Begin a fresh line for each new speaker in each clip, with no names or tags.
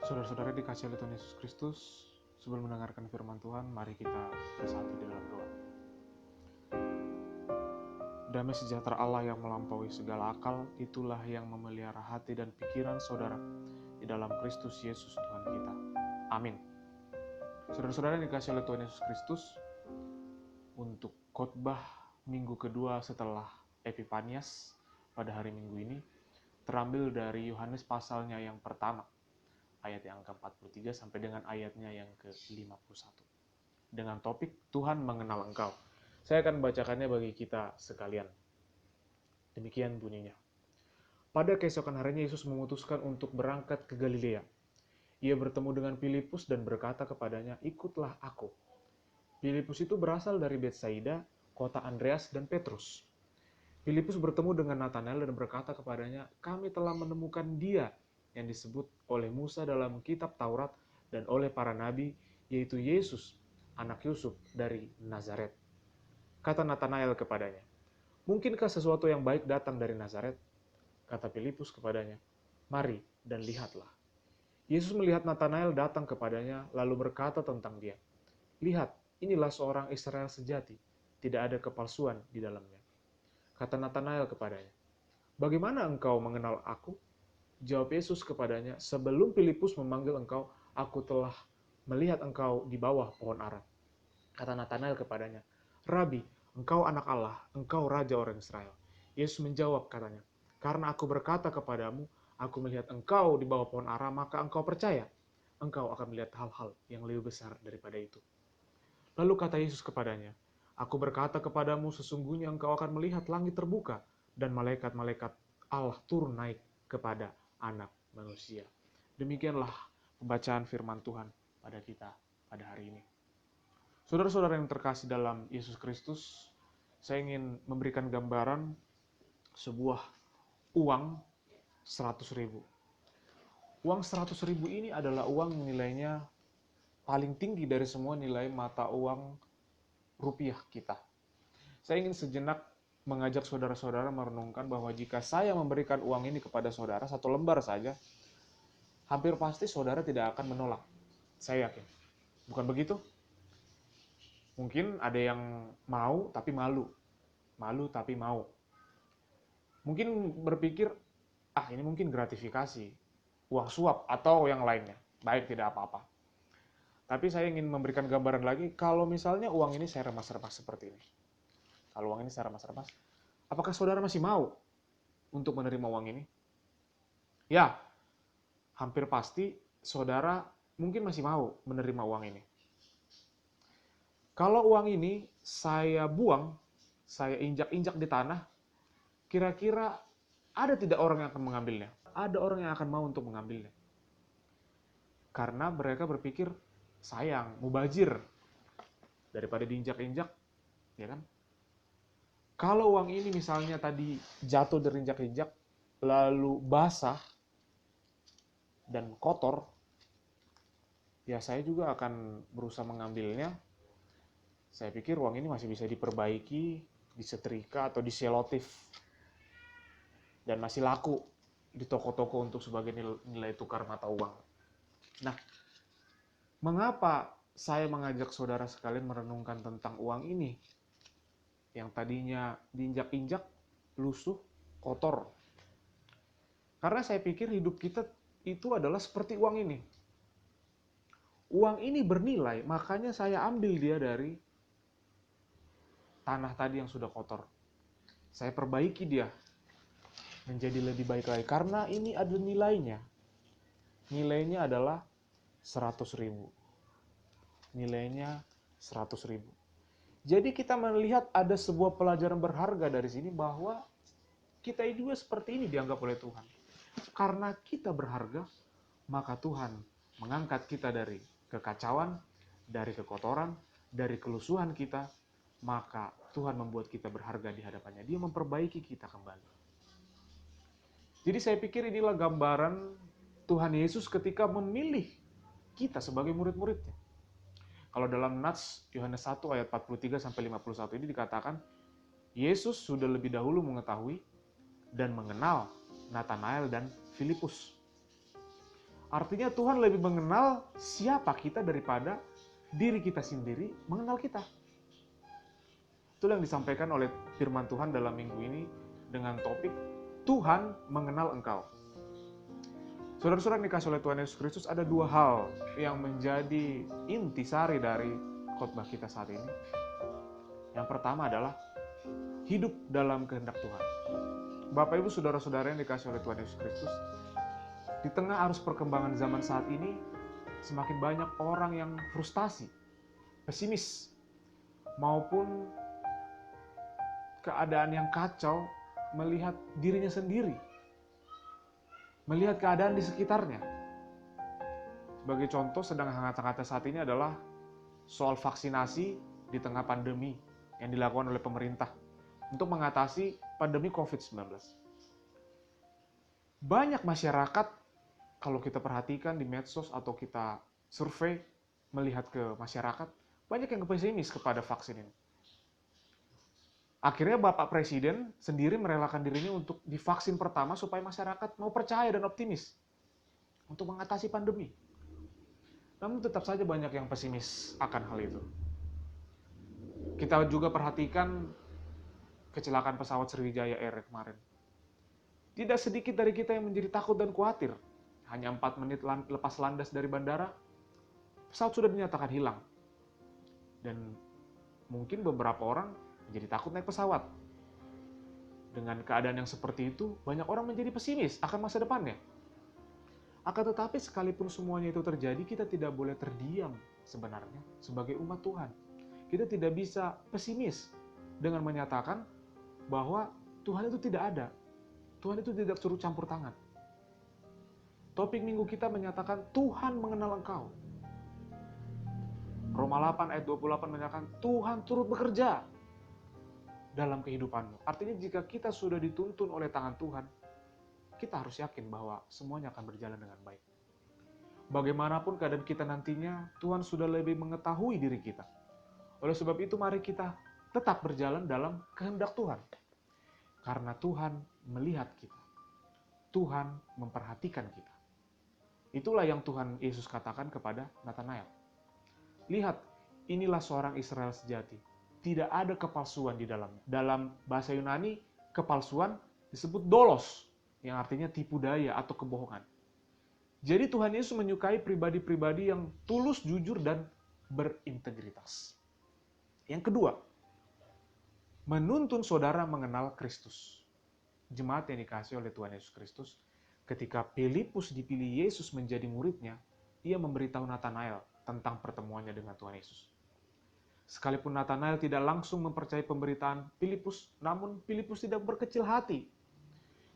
Saudara-saudara dikasihi oleh Tuhan Yesus Kristus, sebelum mendengarkan firman Tuhan, mari kita bersatu di dalam doa. Damai sejahtera Allah yang melampaui segala akal, itulah yang memelihara hati dan pikiran saudara di dalam Kristus Yesus Tuhan kita. Amin. Saudara-saudara dikasihi oleh Tuhan Yesus Kristus, untuk khotbah minggu kedua setelah Epifanias pada hari Minggu ini, terambil dari Yohanes pasalnya yang pertama, ayat yang ke-43 sampai dengan ayatnya yang ke-51. Dengan topik Tuhan mengenal engkau. Saya akan membacakannya bagi kita sekalian. Demikian bunyinya. Pada keesokan harinya Yesus memutuskan untuk berangkat ke Galilea. Ia bertemu dengan Filipus dan berkata kepadanya, "Ikutlah aku." Filipus itu berasal dari Betsaida, kota Andreas dan Petrus. Filipus bertemu dengan Natanael dan berkata kepadanya, "Kami telah menemukan Dia yang disebut oleh Musa dalam kitab Taurat dan oleh para nabi, yaitu Yesus, anak Yusuf dari Nazaret." Kata Natanael kepadanya, "Mungkinkah sesuatu yang baik datang dari Nazaret?" Kata Filipus kepadanya, "Mari dan lihatlah." Yesus melihat Natanael datang kepadanya, lalu berkata tentang dia, "Lihat, inilah seorang Israel sejati, tidak ada kepalsuan di dalamnya." Kata Natanael kepadanya, "Bagaimana engkau mengenal aku?" Jawab Yesus kepadanya, "Sebelum Filipus memanggil engkau, aku telah melihat engkau di bawah pohon ara." Kata Natanael kepadanya, "Rabi, engkau anak Allah, engkau raja orang Israel." Yesus menjawab katanya, "Karena aku berkata kepadamu, aku melihat engkau di bawah pohon ara, maka engkau percaya. Engkau akan melihat hal-hal yang lebih besar daripada itu." Lalu kata Yesus kepadanya, "Aku berkata kepadamu, sesungguhnya engkau akan melihat langit terbuka dan malaikat-malaikat Allah turun naik kepada anak manusia." Demikianlah pembacaan firman Tuhan pada kita pada hari ini. Saudara-saudara yang terkasih dalam Yesus Kristus, saya ingin memberikan gambaran sebuah uang 100.000. Uang 100.000 ini adalah uang nilainya paling tinggi dari semua nilai mata uang rupiah kita. Saya ingin sejenak mengajak saudara-saudara merenungkan bahwa jika saya memberikan uang ini kepada saudara, satu lembar saja, hampir pasti saudara tidak akan menolak. Saya yakin. Bukan begitu? Mungkin ada yang mau tapi malu. Malu tapi mau. Mungkin berpikir, ini mungkin gratifikasi, uang suap atau yang lainnya. Baik, tidak apa-apa. Tapi saya ingin memberikan gambaran lagi, kalau misalnya uang ini saya remas-remas seperti ini. Kalau uang ini saya remas-remas, apakah saudara masih mau untuk menerima uang ini? Ya, hampir pasti saudara mungkin masih mau menerima uang ini. Kalau uang ini saya buang, saya injak-injak di tanah, kira-kira ada tidak orang yang akan mengambilnya? Ada orang yang akan mau untuk mengambilnya. Karena mereka berpikir, sayang, mubazir, daripada diinjak-injak, ya kan? Kalau uang ini misalnya tadi jatuh dari injak-injak, lalu basah dan kotor, ya saya juga akan berusaha mengambilnya. Saya pikir uang ini masih bisa diperbaiki, disetrika atau diselotif, dan masih laku di toko-toko untuk sebagai nilai tukar mata uang. Nah, mengapa saya mengajak saudara sekalian merenungkan tentang uang ini? Yang tadinya diinjak-injak, lusuh, kotor. Karena saya pikir hidup kita itu adalah seperti uang ini. Uang ini bernilai, makanya saya ambil dia dari tanah tadi yang sudah kotor. Saya perbaiki dia menjadi lebih baik lagi. Karena ini ada nilainya. Nilainya adalah 100.000. Nilainya 100.000. Jadi kita melihat ada sebuah pelajaran berharga dari sini bahwa kita juga seperti ini dianggap oleh Tuhan. Karena kita berharga, maka Tuhan mengangkat kita dari kekacauan, dari kekotoran, dari kelusuhan kita, maka Tuhan membuat kita berharga di hadapannya. Dia memperbaiki kita kembali. Jadi saya pikir inilah gambaran Tuhan Yesus ketika memilih kita sebagai murid-muridnya. Kalau dalam Nats Yohanes 1 ayat 43 sampai 51 ini dikatakan, Yesus sudah lebih dahulu mengetahui dan mengenal Natanael dan Filipus. Artinya Tuhan lebih mengenal siapa kita daripada diri kita sendiri mengenal kita. Itulah yang disampaikan oleh firman Tuhan dalam minggu ini dengan topik Tuhan mengenal engkau. Saudara-saudara yang dikasih oleh Tuhan Yesus Kristus, ada dua hal yang menjadi intisari dari khotbah kita saat ini. Yang pertama adalah hidup dalam kehendak Tuhan. Bapak Ibu saudara-saudara yang dikasih oleh Tuhan Yesus Kristus, di tengah arus perkembangan zaman saat ini, semakin banyak orang yang frustasi, pesimis, maupun keadaan yang kacau melihat dirinya sendiri, melihat keadaan di sekitarnya. Sebagai contoh, sedang hangat-hangatnya saat ini adalah soal vaksinasi di tengah pandemi yang dilakukan oleh pemerintah untuk mengatasi pandemi COVID-19. Banyak masyarakat, kalau kita perhatikan di medsos atau kita survei melihat ke masyarakat, banyak yang pesimis kepada vaksin ini. Akhirnya Bapak Presiden sendiri merelakan dirinya untuk divaksin pertama supaya masyarakat mau percaya dan optimis untuk mengatasi pandemi. Namun tetap saja banyak yang pesimis akan hal itu. Kita juga perhatikan kecelakaan pesawat Sriwijaya Air kemarin. Tidak sedikit dari kita yang menjadi takut dan khawatir. Hanya 4 menit lepas landas dari bandara, pesawat sudah dinyatakan hilang. Dan mungkin beberapa orang menjadi takut naik pesawat. Dengan keadaan yang seperti itu, banyak orang menjadi pesimis akan masa depannya. Akan tetapi sekalipun semuanya itu terjadi, kita tidak boleh terdiam sebenarnya sebagai umat Tuhan. Kita tidak bisa pesimis dengan menyatakan bahwa Tuhan itu tidak ada. Tuhan itu tidak turut campur tangan. Topik minggu kita menyatakan Tuhan mengenal engkau. Roma 8 ayat 28 menyatakan Tuhan turut bekerja dalam kehidupanmu. Artinya jika kita sudah dituntun oleh tangan Tuhan, kita harus yakin bahwa semuanya akan berjalan dengan baik. Bagaimanapun keadaan kita nantinya, Tuhan sudah lebih mengetahui diri kita. Oleh sebab itu mari kita tetap berjalan dalam kehendak Tuhan. Karena Tuhan melihat kita. Tuhan memperhatikan kita. Itulah yang Tuhan Yesus katakan kepada Natanael. Lihat, inilah seorang Israel sejati. Tidak ada kepalsuan di dalamnya. Dalam bahasa Yunani, kepalsuan disebut dolos, yang artinya tipu daya atau kebohongan. Jadi Tuhan Yesus menyukai pribadi-pribadi yang tulus, jujur, dan berintegritas. Yang kedua, menuntun saudara mengenal Kristus. Jemaat yang dikasihi oleh Tuhan Yesus Kristus, ketika Filipus dipilih Yesus menjadi muridnya, ia memberitahu Natanael tentang pertemuannya dengan Tuhan Yesus. Sekalipun Natanael tidak langsung mempercayai pemberitaan Filipus, namun Filipus tidak berkecil hati.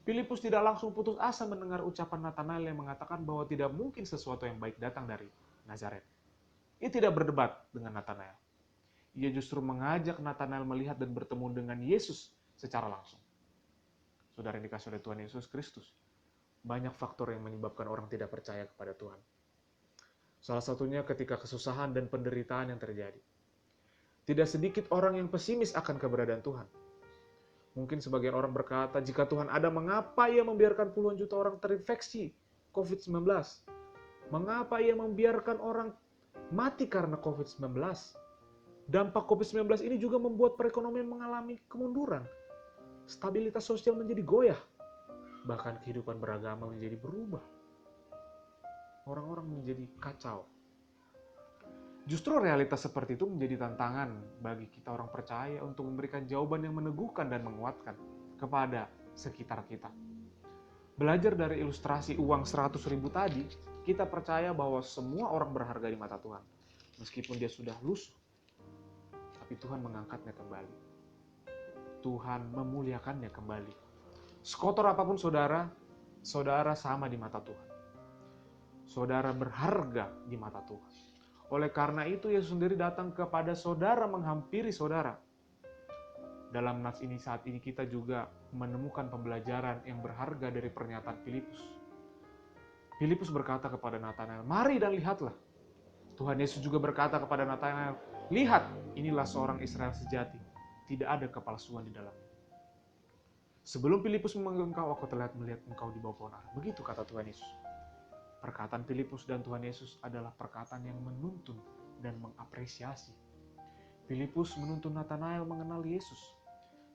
Filipus tidak langsung putus asa mendengar ucapan Natanael yang mengatakan bahwa tidak mungkin sesuatu yang baik datang dari Nazaret. Ia tidak berdebat dengan Natanael. Ia justru mengajak Natanael melihat dan bertemu dengan Yesus secara langsung. Saudara yang dikasihi oleh Tuhan Yesus Kristus, banyak faktor yang menyebabkan orang tidak percaya kepada Tuhan. Salah satunya ketika kesusahan dan penderitaan yang terjadi. Tidak sedikit orang yang pesimis akan keberadaan Tuhan. Mungkin sebagian orang berkata, jika Tuhan ada, mengapa ia membiarkan puluhan juta orang terinfeksi COVID-19? Mengapa ia membiarkan orang mati karena COVID-19? Dampak COVID-19 ini juga membuat perekonomian mengalami kemunduran. Stabilitas sosial menjadi goyah. Bahkan kehidupan beragama menjadi berubah. Orang-orang menjadi kacau. Justru realitas seperti itu menjadi tantangan bagi kita orang percaya untuk memberikan jawaban yang meneguhkan dan menguatkan kepada sekitar kita. Belajar dari ilustrasi uang 100.000 tadi, kita percaya bahwa semua orang berharga di mata Tuhan. Meskipun dia sudah lusuh, tapi Tuhan mengangkatnya kembali. Tuhan memuliakannya kembali. Sekotor apapun saudara, saudara sama di mata Tuhan. Saudara berharga di mata Tuhan. Oleh karena itu, Yesus sendiri datang kepada saudara, menghampiri saudara. Dalam nas ini saat ini kita juga menemukan pembelajaran yang berharga dari pernyataan Filipus. Filipus berkata kepada Natanael, mari dan lihatlah. Tuhan Yesus juga berkata kepada Natanael, lihat, inilah seorang Israel sejati. Tidak ada kepalsuan di dalamnya. Sebelum Filipus memanggil engkau, aku telah melihat engkau di bawah pohon ara. Begitu kata Tuhan Yesus. Perkataan Filipus dan Tuhan Yesus adalah perkataan yang menuntun dan mengapresiasi. Filipus menuntun Nathanael mengenal Yesus,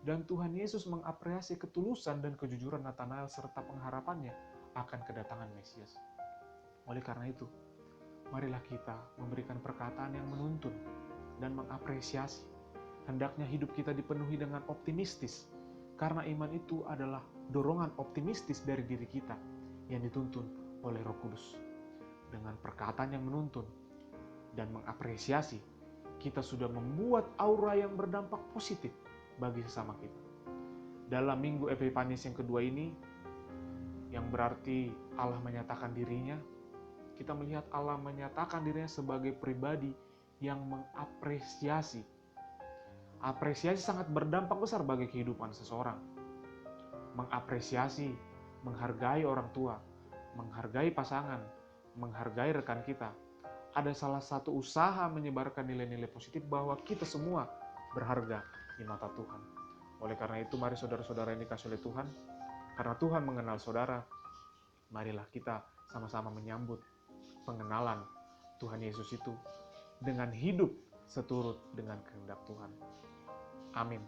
dan Tuhan Yesus mengapresiasi ketulusan dan kejujuran Nathanael serta pengharapannya akan kedatangan Mesias. Oleh karena itu, marilah kita memberikan perkataan yang menuntun dan mengapresiasi. Hendaknya hidup kita dipenuhi dengan optimistis, karena iman itu adalah dorongan optimistis dari diri kita yang dituntun oleh Roh Kudus. Dengan perkataan yang menuntun dan mengapresiasi, kita sudah membuat aura yang berdampak positif bagi sesama kita. Dalam minggu Epifanis yang kedua ini, yang berarti Allah menyatakan dirinya, kita melihat Allah menyatakan dirinya sebagai pribadi yang mengapresiasi. Apresiasi sangat berdampak besar bagi kehidupan seseorang. Mengapresiasi, menghargai orang tua, menghargai pasangan, menghargai rekan kita. Ada salah satu usaha menyebarkan nilai-nilai positif bahwa kita semua berharga di mata Tuhan. Oleh karena itu, mari saudara-saudara yang dikasihi oleh Tuhan, karena Tuhan mengenal saudara, marilah kita sama-sama menyambut pengenalan Tuhan Yesus itu dengan hidup seturut dengan kehendak Tuhan. Amin.